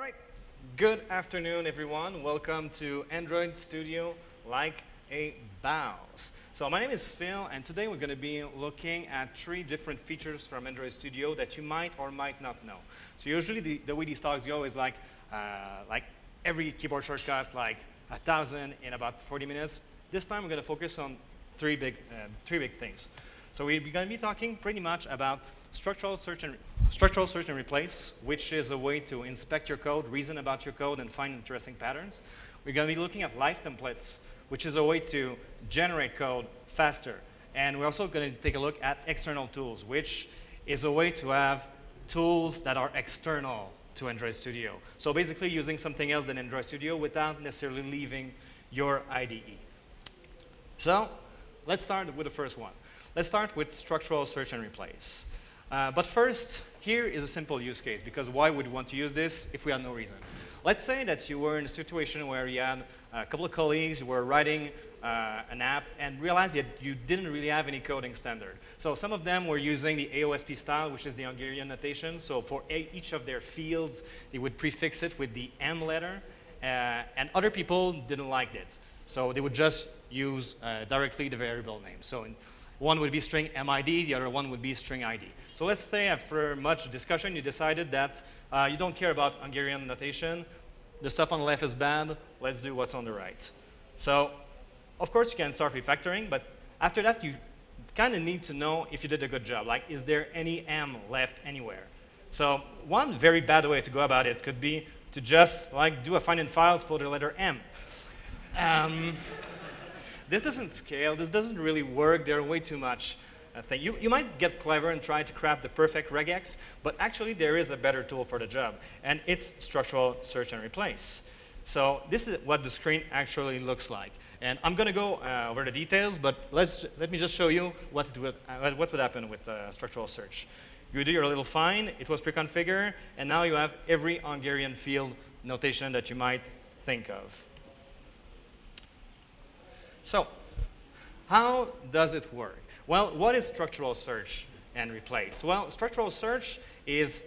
right. Good afternoon, everyone. Welcome to Android Studio Like a Boss. So my name is Phil, and today we're going to be looking at 3 different features from Android Studio that you might or might not know. So usually the way these talks go is like every keyboard shortcut, like 1,000 in about 40 minutes. This time we're going to focus on three big things. So we're going to be talking pretty much about Structural Search and Replace, which is a way to inspect your code, reason about your code, and find interesting patterns. We're going to be looking at live templates, which is a way to generate code faster. And we're also going to take a look at external tools, which is a way to have tools that are external to Android Studio. So basically using something else than Android Studio without necessarily leaving your IDE. So let's start with the first one. Let's start with Structural Search and Replace. But first, here is a simple use case, because why would we want to use this if we had no reason? Let's say that you were in a situation where you had a couple of colleagues who were writing an app and realized that you didn't really have any coding standard. So some of them were using the AOSP style, which is the Hungarian notation. So for each of their fields, they would prefix it with the M letter. And other people didn't like it. So they would just use directly the variable name. So one would be string MID, the other one would be string ID. So let's say after much discussion, you decided that you don't care about Hungarian notation. The stuff on the left is bad. Let's do what's on the right. So of course, you can start refactoring, but after that, you kind of need to know if you did a good job. Like, is there any M left anywhere? So one very bad way to go about it could be to just do a find in files for the letter M. This doesn't scale. This doesn't really work. There are way too much things. You might get clever and try to craft the perfect regex, but actually there is a better tool for the job, and it's Structural Search and Replace. So this is what the screen actually looks like. And I'm going to go over the details, but let me just show you what would happen with Structural Search. You do your little find. It was pre-configured, and now you have every Hungarian field notation that you might think of. So how does it work? Well, what is Structural Search and Replace? Well, Structural Search is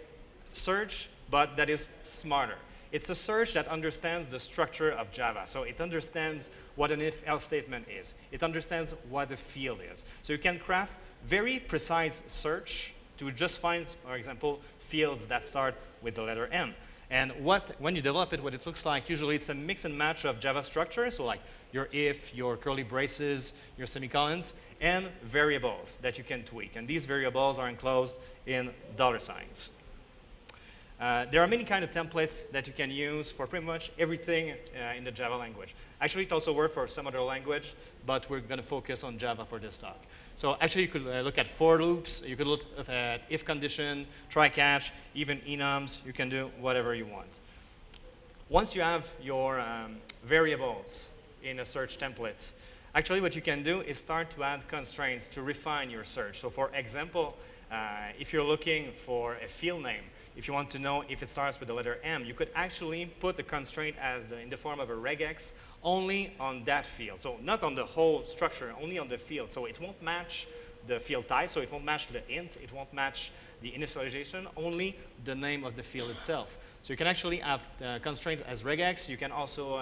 search, but that is smarter. It's a search that understands the structure of Java. So it understands what an if-else statement is. It understands what a field is. So you can craft very precise search to just find, for example, fields that start with the letter M. And when you develop it, what it looks like, usually it's a mix and match of Java structure, so like your if, your curly braces, your semicolons, and variables that you can tweak. And these variables are enclosed in $signs. There are many kind of templates that you can use for pretty much everything in the Java language. Actually, it also works for some other language, but we're going to focus on Java for this talk. So actually, you could look at for loops. You could look at if condition, try catch, even enums. You can do whatever you want. Once you have your variables in a search templates, actually what you can do is start to add constraints to refine your search. So for example, if you're looking for a field name, if you want to know if it starts with the letter M, you could actually put the constraint in the form of a regex only on that field. So not on the whole structure, only on the field. So it won't match the field type, so it won't match the int, it won't match the initialization, only the name of the field itself. So you can actually have constraints as regex. You can also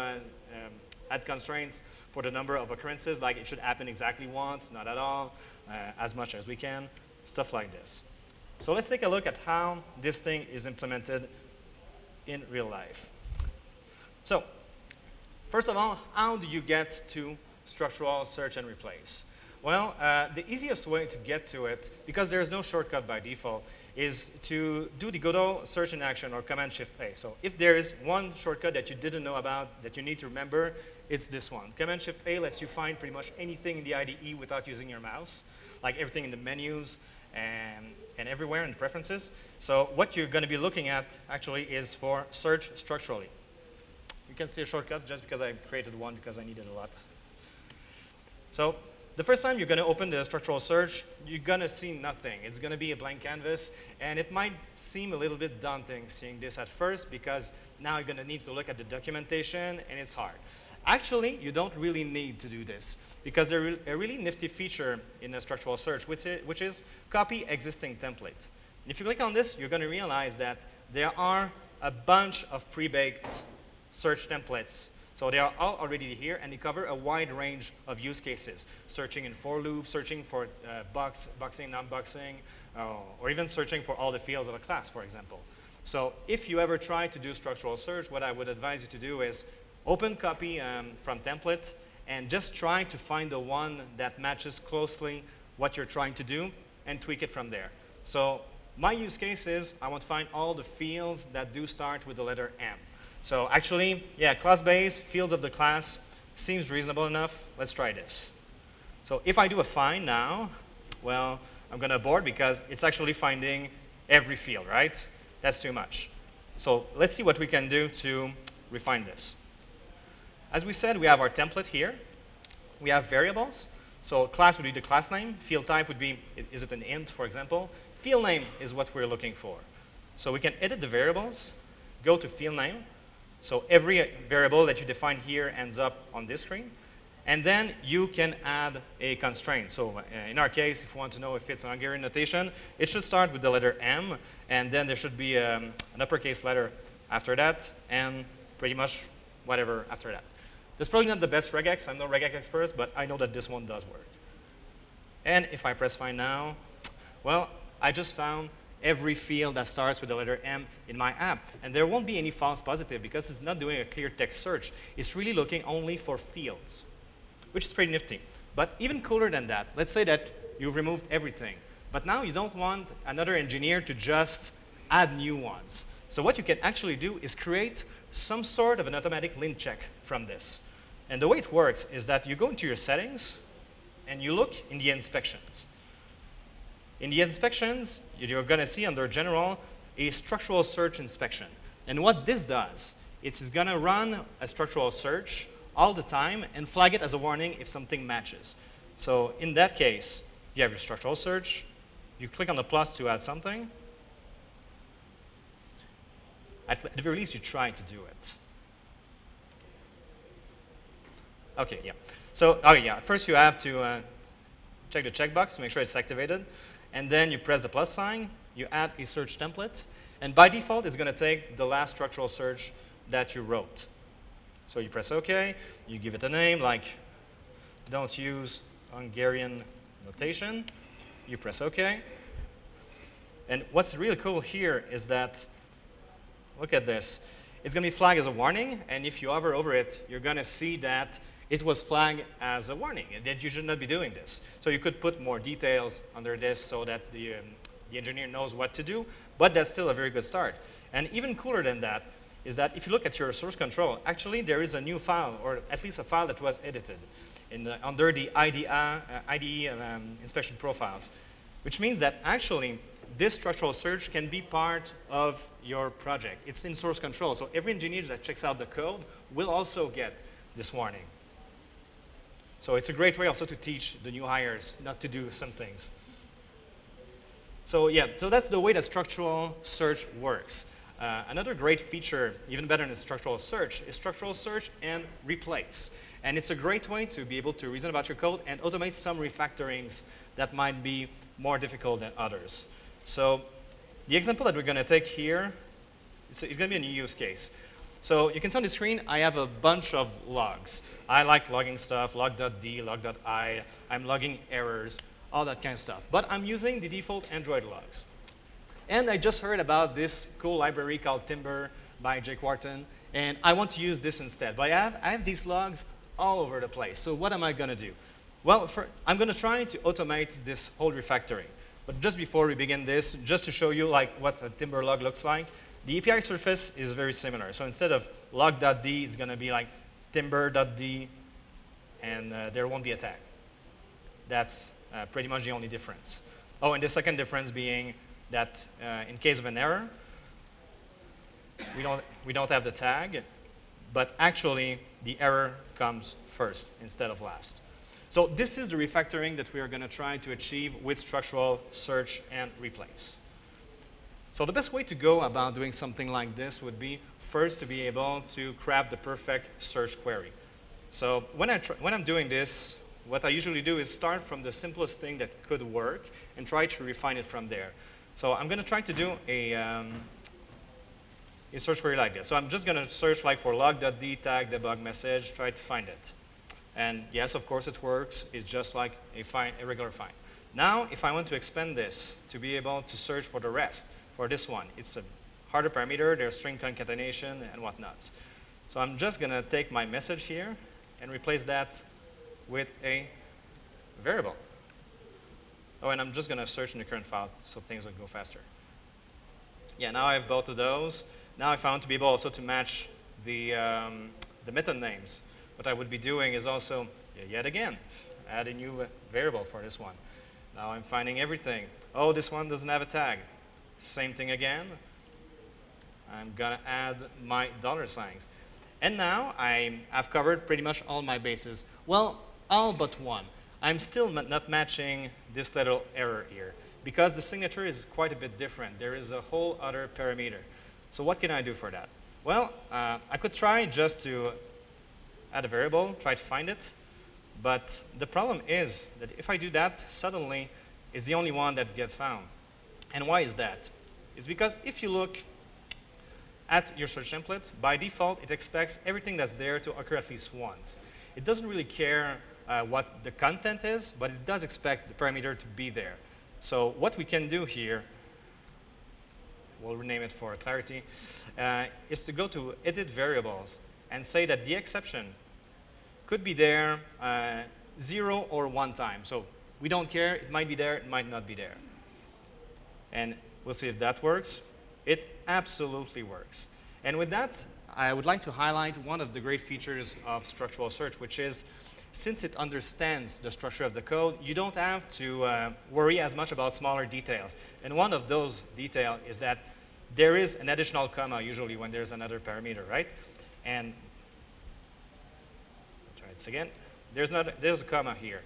add constraints for the number of occurrences, like it should happen exactly once, not at all, as much as we can, stuff like this. So let's take a look at how this thing is implemented in real life. So first of all, how do you get to Structural Search and Replace? Well, the easiest way to get to it, because there is no shortcut by default, is to do the good old search in action or Command-Shift-A. So if there is one shortcut that you didn't know about that you need to remember, it's this one. Command-Shift-A lets you find pretty much anything in the IDE without using your mouse, like everything in the menus and everywhere in the preferences. So what you're going to be looking at actually is for search structurally. You can see a shortcut just because I created one because I needed a lot. So the first time you're going to open the structural search, you're going to see nothing. It's going to be a blank canvas, and it might seem a little bit daunting seeing this at first because now you're going to need to look at the documentation, and it's hard. Actually, you don't really need to do this because there's a really nifty feature in a structural search, which is copy existing template. And if you click on this, you're going to realize that there are a bunch of pre-baked search templates. So they are all already here, and they cover a wide range of use cases. Searching in for loops, searching for boxing, non-boxing, or even searching for all the fields of a class, for example. So if you ever try to do structural search, what I would advise you to do is open copy from template, and just try to find the one that matches closely what you're trying to do, and tweak it from there. So my use case is I want to find all the fields that do start with the letter M. So actually, yeah, class-based, fields of the class seems reasonable enough. Let's try this. So if I do a find now, well, I'm going to abort because it's actually finding every field, right? That's too much. So let's see what we can do to refine this. As we said, we have our template here. We have variables. So class would be the class name. Field type would be, is it an int, for example? Field name is what we're looking for. So we can edit the variables, go to field name. So every variable that you define here ends up on this screen. And then you can add a constraint. So in our case, if you want to know if it's an Hungarian notation, it should start with the letter M, and then there should be an uppercase letter after that, and pretty much whatever after that. That's probably not the best regex. I'm no regex expert, but I know that this one does work. And if I press find now, well, I just found every field that starts with the letter M in my app. And there won't be any false positive because it's not doing a clear text search. It's really looking only for fields, which is pretty nifty. But even cooler than that, let's say that you've removed everything. But now you don't want another engineer to just add new ones. So what you can actually do is create some sort of an automatic lint check from this. And the way it works is that you go into your settings and you look in the inspections. In the inspections, you're going to see under General a structural search inspection. And what this does, it's going to run a structural search all the time and flag it as a warning if something matches. So in that case, you have your structural search. You click on the plus to add something. At the very least, you try to do it. OK, yeah. So, oh yeah, first you have to check the checkbox to make sure it's activated. And then you press the plus sign, you add a search template, and by default, it's going to take the last structural search that you wrote. So you press OK, you give it a name like don't use Hungarian notation. You press OK. And what's really cool here is that, look at this. It's going to be flagged as a warning, and if you hover over it, you're going to see that it was flagged as a warning, and that you should not be doing this. So you could put more details under this so that the engineer knows what to do, but that's still a very good start. And even cooler than that is that if you look at your source control, actually there is a new file, or at least a file that was edited under the IDE inspection profiles, which means that actually this structural search can be part of your project. It's in source control, so every engineer that checks out the code will also get this warning. So it's a great way also to teach the new hires not to do some things. So yeah, so that's the way that structural search works. Another great feature, even better than structural search, is structural search and replace. And it's a great way to be able to reason about your code and automate some refactorings that might be more difficult than others. So the example that we're going to take here, it's going to be a new use case. So you can see on the screen, I have a bunch of logs. I like logging stuff, log.d, log.i. I'm logging errors, all that kind of stuff. But I'm using the default Android logs. And I just heard about this cool library called Timber by Jake Wharton, and I want to use this instead. But I have these logs all over the place. So what am I going to do? Well, I'm going to try to automate this whole refactoring. But just before we begin this, just to show you like what a Timber log looks like, the API surface is very similar. So instead of log.d, it's going to be like timber.d, and there won't be a tag. That's pretty much the only difference. Oh, and the second difference being that in case of an error, we don't have the tag, but actually the error comes first instead of last. So this is the refactoring that we are going to try to achieve with structural search and replace. So the best way to go about doing something like this would be first to be able to craft the perfect search query. So when I'm doing this, what I usually do is start from the simplest thing that could work and try to refine it from there. So I'm going to try to do a a search query like this. So I'm just going to search like for log.d tag debug message, try to find it. And yes, of course it works. It's just like a regular find. Now, if I want to expand this to be able to search for the rest, for this one, it's a harder parameter, there's string concatenation and whatnots. So I'm just going to take my message here and replace that with a variable. Oh, and I'm just going to search in the current file so things will go faster. Yeah, now I have both of those. Now if I want to be able also to match the method names, what I would be doing is also, yet again, add a new variable for this one. Now I'm finding everything. Oh, this one doesn't have a tag. Same thing again. I'm going to add my $signs. And now I've covered pretty much all my bases. Well, all but one. I'm still not matching this little error here because the signature is quite a bit different. There is a whole other parameter. So what can I do for that? Well, I could try just to add a variable, try to find it. But the problem is that if I do that, suddenly it's the only one that gets found. And why is that? It's because if you look at your search template, by default, it expects everything that's there to occur at least once. It doesn't really care what the content is, but it does expect the parameter to be there. So what we can do here, we'll rename it for clarity, is to go to Edit Variables and say that the exception could be there 0 or 1 time. So we don't care. It might be there. It might not be there. And we'll see if that works. It absolutely works. And with that, I would like to highlight one of the great features of structural search, which is since it understands the structure of the code, you don't have to worry as much about smaller details. And one of those details is that there is an additional comma usually when there's another parameter, right? And let's try this again. There's a comma here.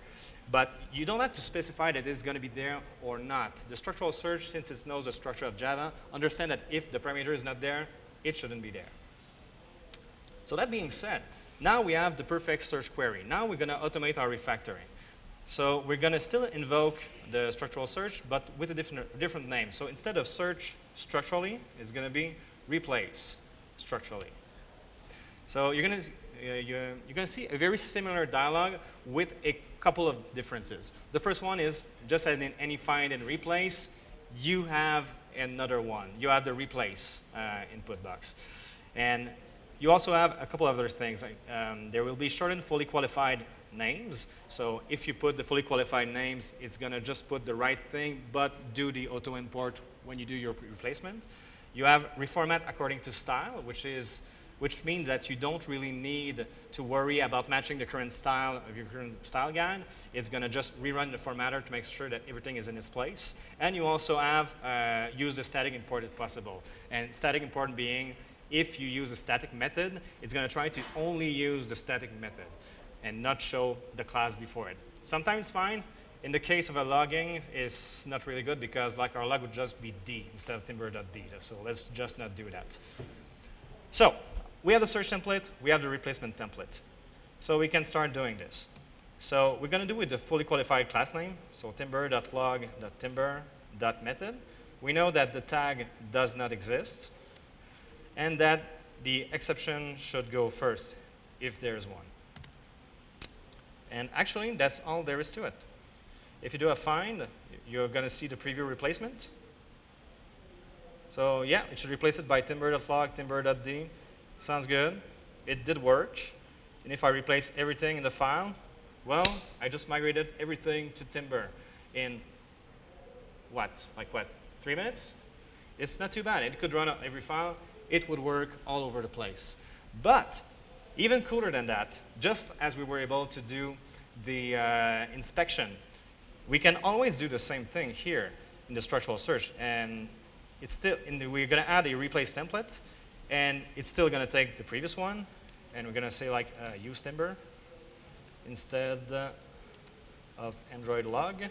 But you don't have to specify that it's going to be there or not. The structural search, since it knows the structure of Java, understand that if the parameter is not there, it shouldn't be there. So that being said, now we have the perfect search query. Now we're going to automate our refactoring. So we're going to still invoke the structural search, but with a different name. So instead of search structurally, it's going to be replace structurally. So you're going to see a very similar dialogue with a couple of differences. The first one is, just as in any find and replace, you have another one. You have the replace input box. And you also have a couple of other things. Like, there will be shortened fully qualified names. So if you put the fully qualified names, it's going to just put the right thing, but do the auto import when you do your replacement. You have reformat according to style, which means that you don't really need to worry about matching the current style of your current style guide. It's going to just rerun the formatter to make sure that everything is in its place. And you also have use the static import if possible. And static import being, if you use a static method, it's going to try to only use the static method and not show the class before it. Sometimes it's fine. In the case of a logging, it's not really good because like our log would just be D instead of timber.d. So let's just not do that. So we have the search template, we have the replacement template. So we can start doing this. So we're going to do with the fully qualified class name. So timber.log.timber.method. We know that the tag does not exist and that the exception should go first if there's one. And actually, that's all there is to it. If you do a find, you're going to see the preview replacement. So yeah, it should replace it by timber.log, timber.d. Sounds good. It did work. And if I replace everything in the file, well, I just migrated everything to Timber in what? 3 minutes? It's not too bad. It could run on every file. It would work all over the place. But even cooler than that, just as we were able to do the inspection, we can always do the same thing here in the structural search. And it's still, we're going to add a replace template. And it's still going to take the previous one, and we're going to say like use timber instead of Android log.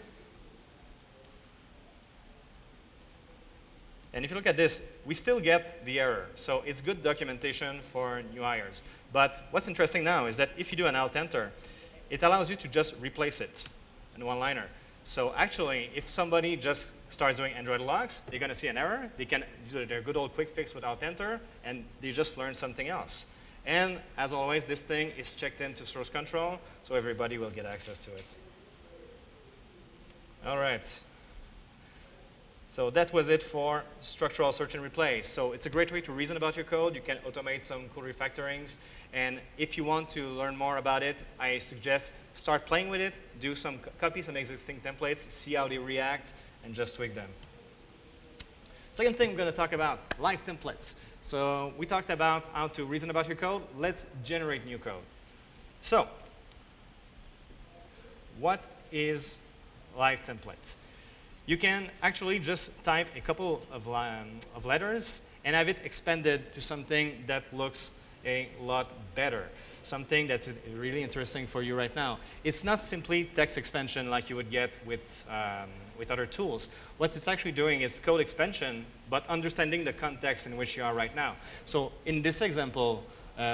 And if you look at this, we still get the error. So it's good documentation for new hires. But what's interesting now is that if you do an alt enter, it allows you to just replace it in one liner. So actually, if somebody just starts doing Android logs, they're going to see an error. They can do their good old quick fix without enter, and they just learn something else. And as always, this thing is checked into source control, so everybody will get access to it. All right. So that was it for structural search and replace. So it's a great way to reason about your code. You can automate some cool refactorings. And if you want to learn more about it, I suggest start playing with it, do some copy some existing templates, see how they react, and just tweak them. Second thing we're going to talk about, live templates. So we talked about how to reason about your code. Let's generate new code. So what is live templates? You can actually just type a couple of letters and have it expanded to something that looks a lot better, something that's really interesting for you right now. It's not simply text expansion like you would get with other tools. What it's actually doing is code expansion, but understanding the context in which you are right now. So in this example,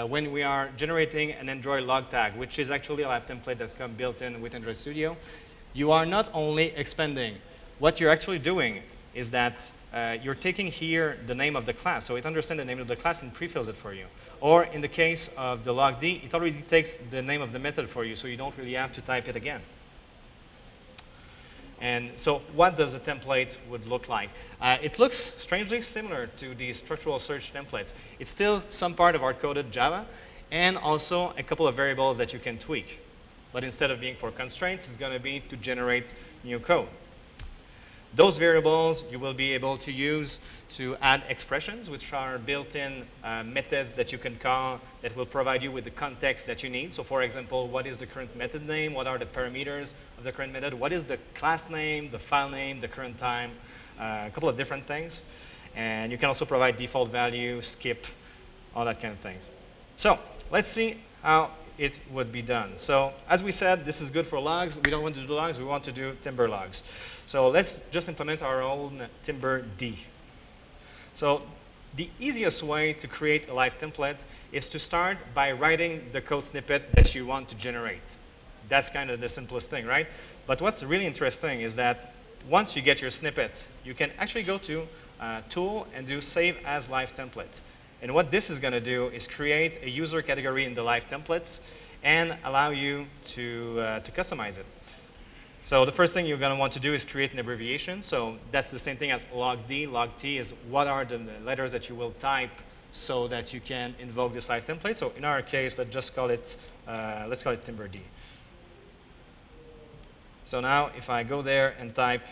when we are generating an Android log tag, which is actually a live template that's come built in with Android Studio, you are not only expanding. What you're actually doing is that you're taking here the name of the class. So it understands the name of the class and pre-fills it for you. Or in the case of the logd, it already takes the name of the method for you, so you don't really have to type it again. And so what does a template would look like? It looks strangely similar to the structural search templates. It's still some part of hard-coded Java, and also a couple of variables that you can tweak. But instead of being for constraints, it's going to be to generate new code. Those variables you will be able to use to add expressions, which are built-in methods that you can call that will provide you with the context that you need. So for example, what is the current method name? What are the parameters of the current method? What is the class name, the file name, the current time? A couple of different things. And you can also provide default value, skip, all that kind of things. So let's see how it would be done. So as we said, this is good for logs. We don't want to do logs. We want to do Timber logs. So let's just implement our own Timber D. So the easiest way to create a live template is to start by writing the code snippet that you want to generate. That's kind of the simplest thing, right? But what's really interesting is that once you get your snippet, you can actually go to Tool and do Save as Live Template. And what this is going to do is create a user category in the live templates and allow you to customize it. So the first thing you're going to want to do is create an abbreviation. So that's the same thing as logd. Logd is what are the letters that you will type so that you can invoke this live template. So in our case, let's just call it, let's call it Timber D. So now if I go there and type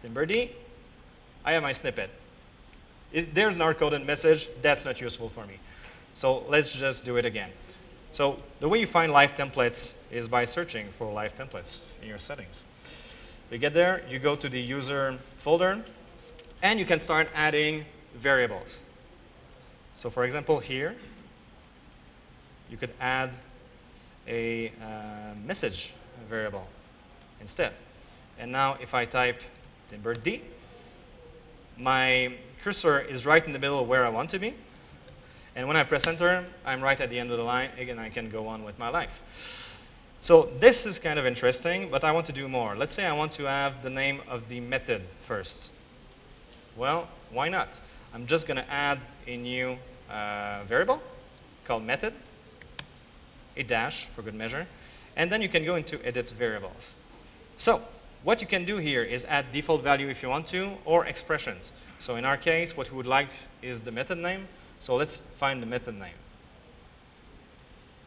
Timber D, I have my snippet. There's an hard-coded message. That's not useful for me. So let's just do it again. So the way you find live templates is by searching for live templates in your settings. You get there, you go to the user folder, and you can start adding variables. So for example, here, you could add a message variable instead. And now if I type Timber D, my cursor is right in the middle of where I want to be. And when I press enter, I'm right at the end of the line. Again, I can go on with my life. So this is kind of interesting, but I want to do more. Let's say I want to have the name of the method first. Well, why not? I'm just going to add a new variable called method, a dash for good measure, and then you can go into edit variables. So what you can do here is add default value if you want to, or expressions. So in our case, what we would like is the method name. So let's find the method name.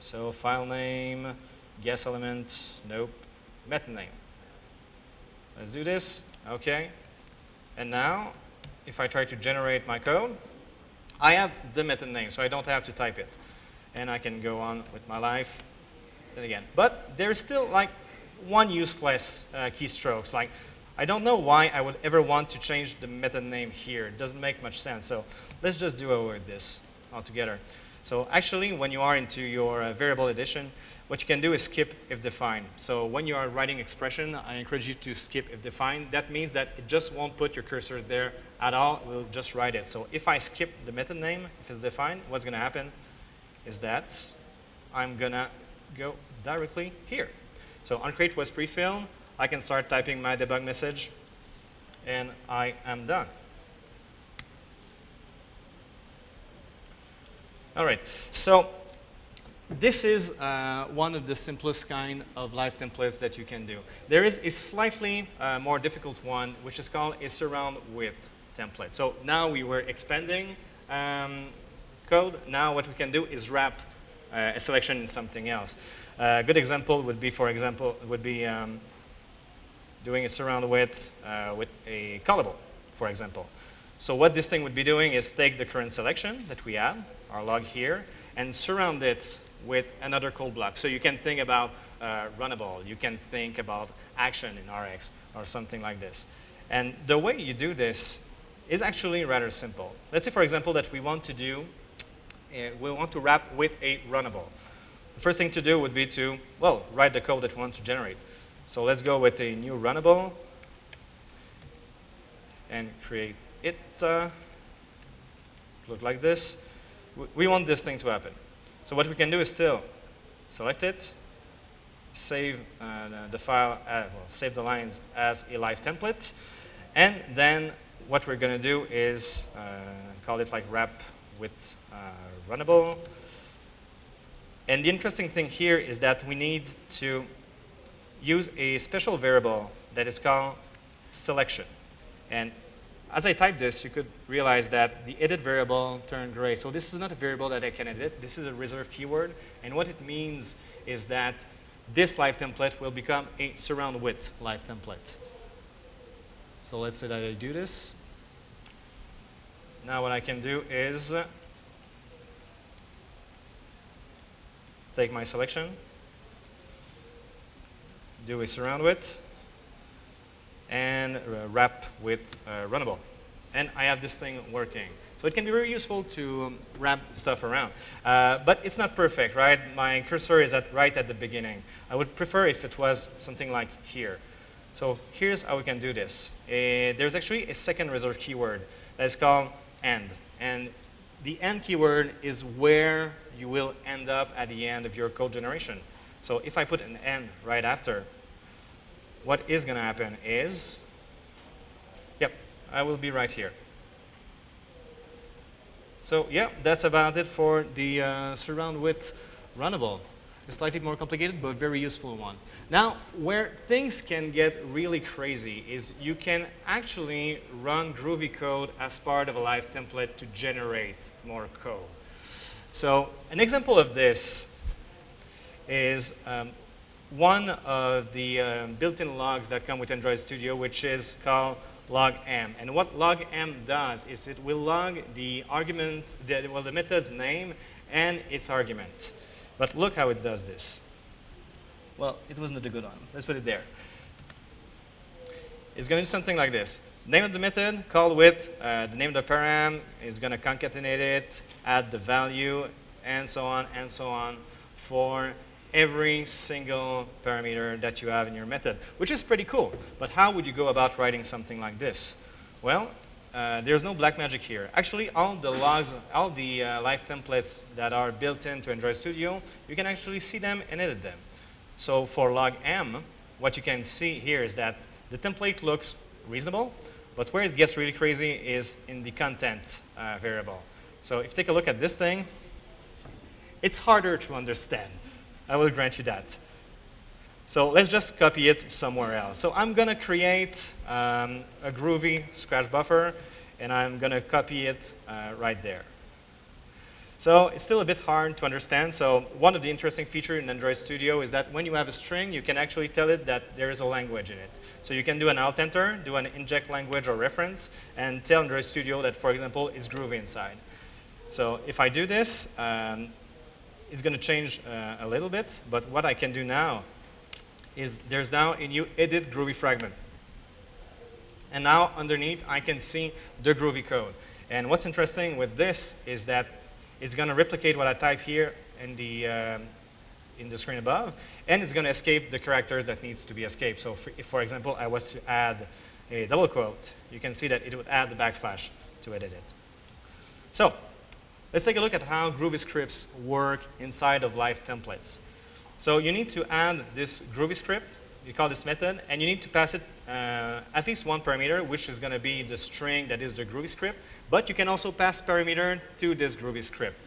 So file name, guess element, nope, method name. Let's do this, okay. And now, if I try to generate my code, I have the method name, so I don't have to type it. And I can go on with my life, then again. But there's still like one useless keystrokes. Like, I don't know why I would ever want to change the method name here. It doesn't make much sense. So let's just do away with this altogether. So actually, when you are into your variable edition, what you can do is skip if defined. So when you are writing expression, I encourage you to skip if defined. That means that it just won't put your cursor there at all. It will just write it. So if I skip the method name, if it's defined, what's going to happen is that I'm going to go directly here. So onCreate was pre-filled. I can start typing my debug message, and I am done. All right, so this is one of the simplest kind of live templates that you can do. There is a slightly more difficult one, which is called a surround with template. So now we were expanding code. Now what we can do is wrap a selection in something else. A good example would be, doing a surround with a callable, for example. So what this thing would be doing is take the current selection that we have, our log here, and surround it with another code block. So you can think about runnable. You can think about action in Rx or something like this. And the way you do this is actually rather simple. Let's say, for example, that we want to wrap with a runnable. The first thing to do would be to, well, write the code that we want to generate. So let's go with a new runnable and create it. Look like this. We want this thing to happen. So what we can do is still select it, save the file, save the lines as a live template, and then what we're going to do is call it like wrap with runnable. And the interesting thing here is that we need to use a special variable that is called selection. And as I type this, you could realize that the edit variable turned gray. So this is not a variable that I can edit. This is a reserved keyword. And what it means is that this live template will become a surround with live template. So let's say that I do this. Now what I can do is take my selection, do a surround with, and wrap with runnable. And I have this thing working. So it can be very useful to wrap stuff around. But it's not perfect, right? My cursor is right at the beginning. I would prefer if it was something like here. So here's how we can do this. There's actually a second reserved keyword that is called end. And the end keyword is where you will end up at the end of your code generation. So if I put an end right after, what is going to happen is, yep, I will be right here. So yeah, that's about it for the surround with runnable. It's slightly more complicated, but very useful one. Now, where things can get really crazy is you can actually run Groovy Code as part of a live template to generate more code. So an example of this is one of the built-in logs that come with Android Studio, which is called log m. And what log m does is it will log the argument, the method's name and its argument. But look how it does this. Well, it wasn't a good one. Let's put it there. It's going to do something like this. Name of the method called with the name of the param is going to concatenate it, add the value, and so on for every single parameter that you have in your method, which is pretty cool. But how would you go about writing something like this? Well, there's no black magic here. Actually, all the logs, all the live templates that are built into Android Studio, you can actually see them and edit them. So for log m, what you can see here is that the template looks reasonable, but where it gets really crazy is in the content variable. So if you take a look at this thing, it's harder to understand. I will grant you that. So let's just copy it somewhere else. So I'm going to create a Groovy scratch buffer, and I'm going to copy it right there. So it's still a bit hard to understand. So one of the interesting features in Android Studio is that when you have a string, you can actually tell it that there is a language in it. So you can do an alt enter, do an inject language or reference, and tell Android Studio that, for example, it's Groovy inside. So if I do this, it's going to change a little bit. But what I can do now is there's now a new edit Groovy fragment. And now underneath, I can see the Groovy code. And what's interesting with this is that it's going to replicate what I type here in the screen above, and it's going to escape the characters that needs to be escaped. So if, for example, I was to add a double quote, you can see that it would add the backslash to edit it. So let's take a look at how Groovy scripts work inside of live templates. So you need to add this Groovy script you call this method, and you need to pass it at least one parameter, which is going to be the string that is the Groovy script. But you can also pass parameter to this Groovy script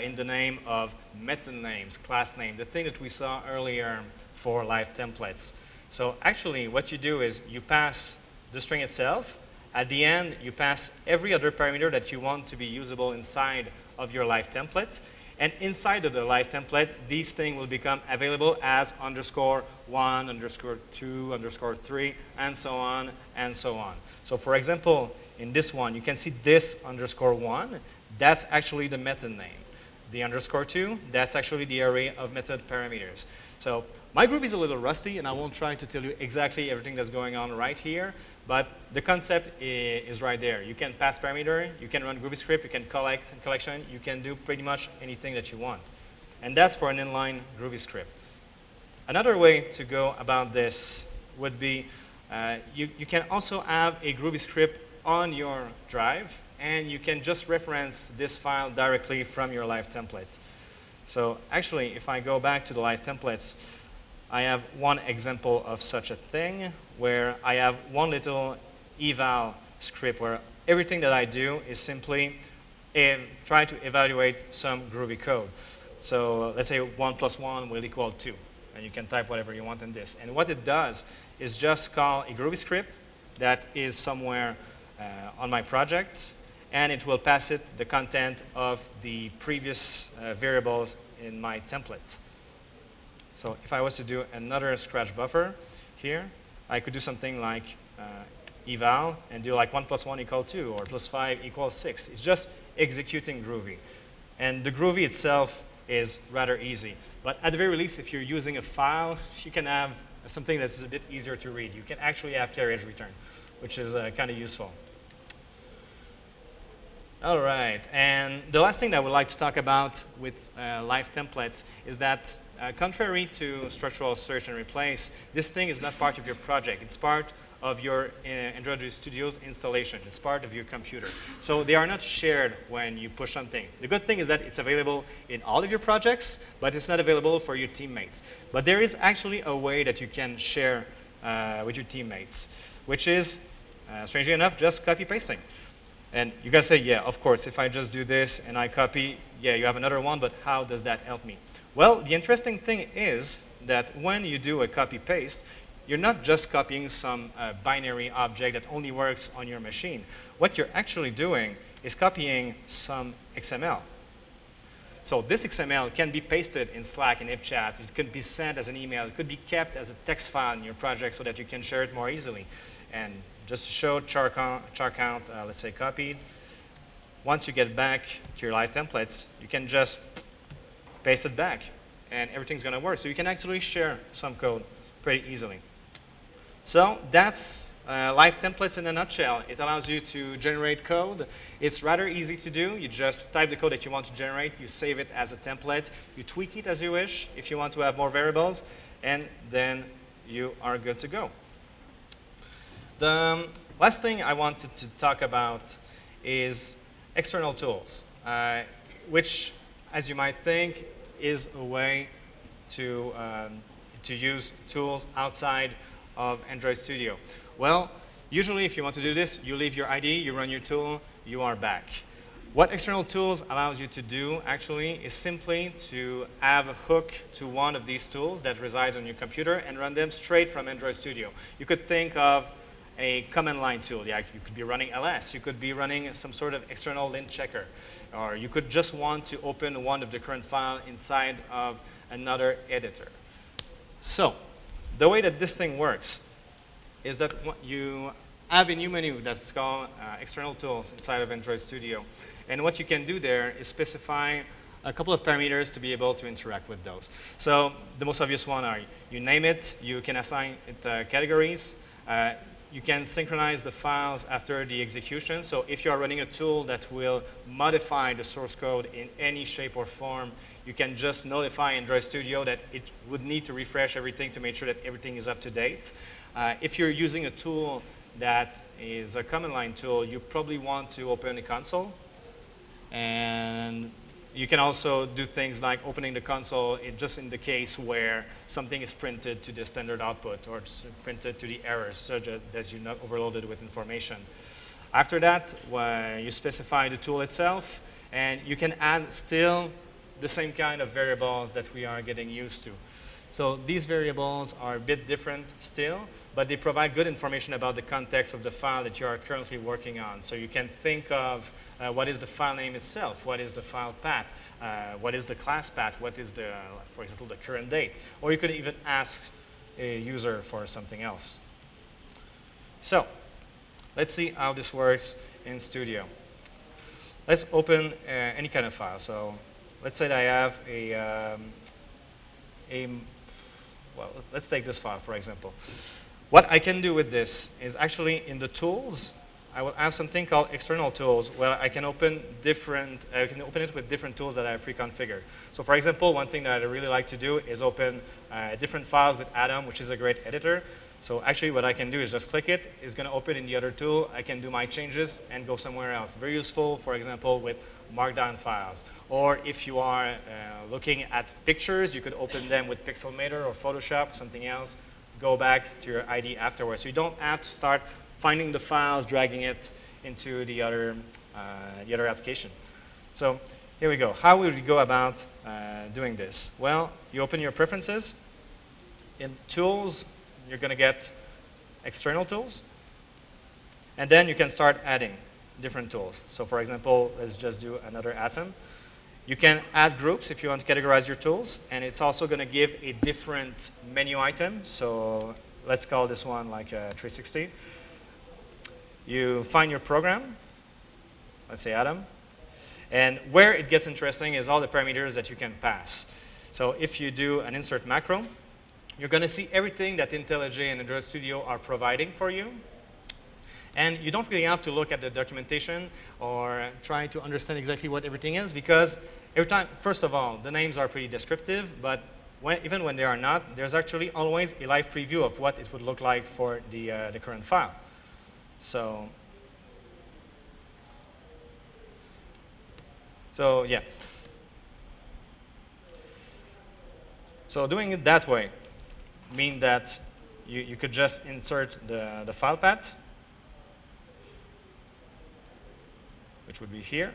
in the name of method names, class name, the thing that we saw earlier for live templates. So actually, what you do is you pass the string itself. At the end, you pass every other parameter that you want to be usable inside of your live template. And inside of the live template, these things will become available as _1, _2, _3, and so on, and so on. So for example, in this one, you can see this _1, that's actually the method name. The _2, that's actually the array of method parameters. So my Groovy is a little rusty, and I won't try to tell you exactly everything that's going on right here, but the concept is right there. You can pass parameter, you can run Groovy script, you can collect collection, you can do pretty much anything that you want. And that's for an inline Groovy script. Another way to go about this would be you can also have a Groovy script on your drive, and you can just reference this file directly from your live template. So actually, if I go back to the live templates, I have one example of such a thing where I have one little eval script where everything that I do is simply try to evaluate some Groovy code. So let's say 1 + 1 will equal 2, and you can type whatever you want in this. And what it does is just call a Groovy script that is somewhere on my project, and it will pass it the content of the previous variables in my template. So if I was to do another scratch buffer here, I could do something like eval and do like 1 + 1 = 2 or +5 = 6. It's just executing Groovy. And the Groovy itself is rather easy. But at the very least, if you're using a file, you can have something that's a bit easier to read. You can actually have carriage return, which is kind of useful. All right, and the last thing that I would like to talk about with live templates is that contrary to structural search and replace, this thing is not part of your project. It's part of your Android Studio's installation. It's part of your computer. So they are not shared when you push something. The good thing is that it's available in all of your projects, but it's not available for your teammates. But there is actually a way that you can share with your teammates, which is, strangely enough, just copy-pasting. And you guys say, yeah, of course, if I just do this and I copy, yeah, you have another one, but how does that help me? Well, the interesting thing is that when you do a copy-paste, you're not just copying some binary object that only works on your machine. What you're actually doing is copying some XML. So this XML can be pasted in Slack and HipChat. It could be sent as an email. It could be kept as a text file in your project so that you can share it more easily. And just to show char count, let's say copied. Once you get back to your live templates, you can just paste it back, and everything's going to work. So you can actually share some code pretty easily. So that's live templates in a nutshell. It allows you to generate code. It's rather easy to do. You just type the code that you want to generate. You save it as a template. You tweak it as you wish if you want to have more variables, and then you are good to go. The last thing I wanted to talk about is external tools, which, as you might think, is a way to use tools outside of Android Studio. Well, usually if you want to do this, you leave your IDE, you run your tool, you are back. What external tools allows you to do, actually, is simply to have a hook to one of these tools that resides on your computer and run them straight from Android Studio. You could think of a command line tool. Yeah, you could be running ls, you could be running some sort of external lint checker, or you could just want to open one of the current file inside of another editor. So the way that this thing works is that you have a new menu that's called external tools inside of Android Studio. And what you can do there is specify a couple of parameters to be able to interact with those. So the most obvious one are you name it, you can assign it categories, you can synchronize the files after the execution. So if you are running a tool that will modify the source code in any shape or form, you can just notify Android Studio that it would need to refresh everything to make sure that everything is up to date. If you're using a tool that is a command line tool, you probably want to open a console and You can also do things like opening the console just in the case where something is printed to the standard output or printed to the errors so that you're not overloaded with information. After that, you specify the tool itself, and you can add still the same kind of variables that we are getting used to. So these variables are a bit different still, but they provide good information about the context of the file that you are currently working on. So you can think of what is the file name itself, what is the file path, what is the class path, what is the, for example, the current date. Or you could even ask a user for something else. So let's see how this works in Studio. Let's open any kind of file. So let's say that I have well, let's take this file, for example. What I can do with this is actually in the tools, I will have something called external tools where I can open it with different tools that I pre-configured. So for example, one thing that I really like to do is open different files with Atom, which is a great editor. So actually what I can do is just click it. It's going to open in the other tool. I can do my changes and go somewhere else. Very useful, for example, with Markdown files. Or if you are looking at pictures, you could open them with Pixelmator or Photoshop or something else. Go back to your IDE afterwards. So you don't have to start finding the files, dragging it into the other application. So here we go. How would we go about doing this? Well, you open your preferences. In Tools, you're going to get external tools. And then you can start adding different tools. So for example, let's just do another Atom. You can add groups if you want to categorize your tools. And it's also going to give a different menu item. So let's call this one like 360. You find your program. Let's say Atom. And where it gets interesting is all the parameters that you can pass. So if you do an insert macro, you're going to see everything that IntelliJ and Android Studio are providing for you. And you don't really have to look at the documentation or try to understand exactly what everything is, because every time, first of all, the names are pretty descriptive, but even when they are not, there's actually always a live preview of what it would look like for the current file. So yeah. So doing it that way means that you could just insert the file path, which would be here.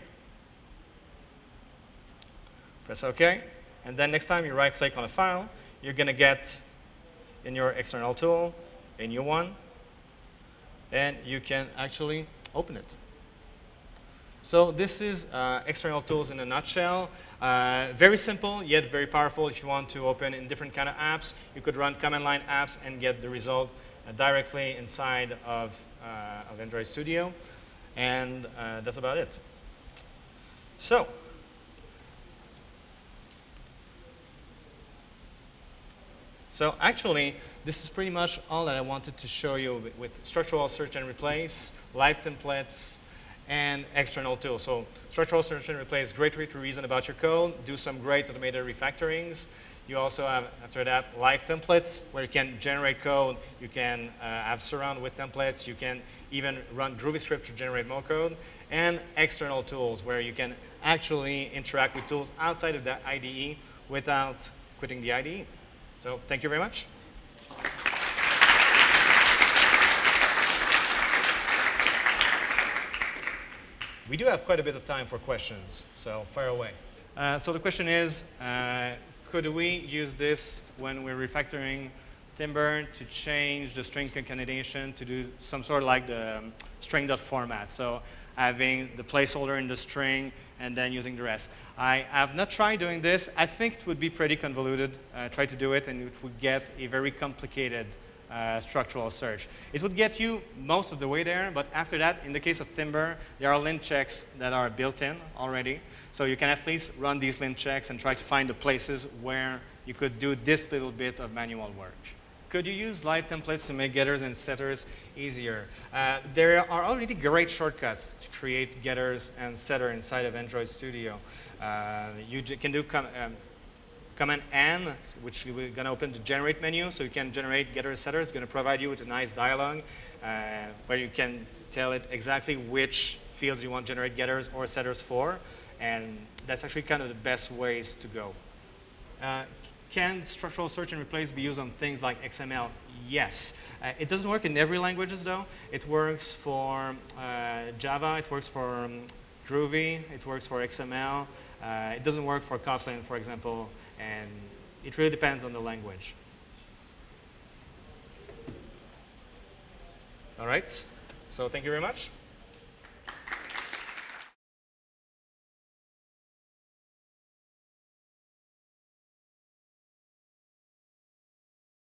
Press OK. And then next time you right-click on a file, you're going to get in your external tool a new one. And you can actually open it. So this is external tools in a nutshell. Very simple, yet very powerful if you want to open in different kind of apps. You could run command line apps and get the result directly inside of Android Studio. And that's about it. So actually, this is pretty much all that I wanted to show you with Structural Search and Replace, live templates, and external tools. So Structural Search and Replace, great way to reason about your code, do some great automated refactorings. You also have, after that, live templates where you can generate code. You can have surround with templates. You can even run Groovy script to generate more code. And external tools where you can actually interact with tools outside of the IDE without quitting the IDE. So thank you very much. We do have quite a bit of time for questions, so fire away. So the question is, could we use this when we're refactoring Timber to change the string concatenation to do some sort of like the string.format? So having the placeholder in the string and then using the rest. I have not tried doing this. I think it would be pretty convoluted. Try to do it and it would get a very complicated structural search. It would get you most of the way there, but after that, in the case of Timber, there are lint checks that are built in already. So you can at least run these lint checks and try to find the places where you could do this little bit of manual work. Could you use live templates to make getters and setters easier? There are already great shortcuts to create getters and setter inside of Android Studio. You can do Command N, which we're going to open the generate menu, so you can generate getter and setter. It's going to provide you with a nice dialog where you can tell it exactly which fields you want to generate getters or setters for. and that's actually kind of the best ways to go. Can structural search and replace be used on things like XML? Yes. It doesn't work in every languages though. It works for Java, it works for Groovy, it works for XML. It doesn't work for Kotlin, for example, and it really depends on the language. All right, so thank you very much.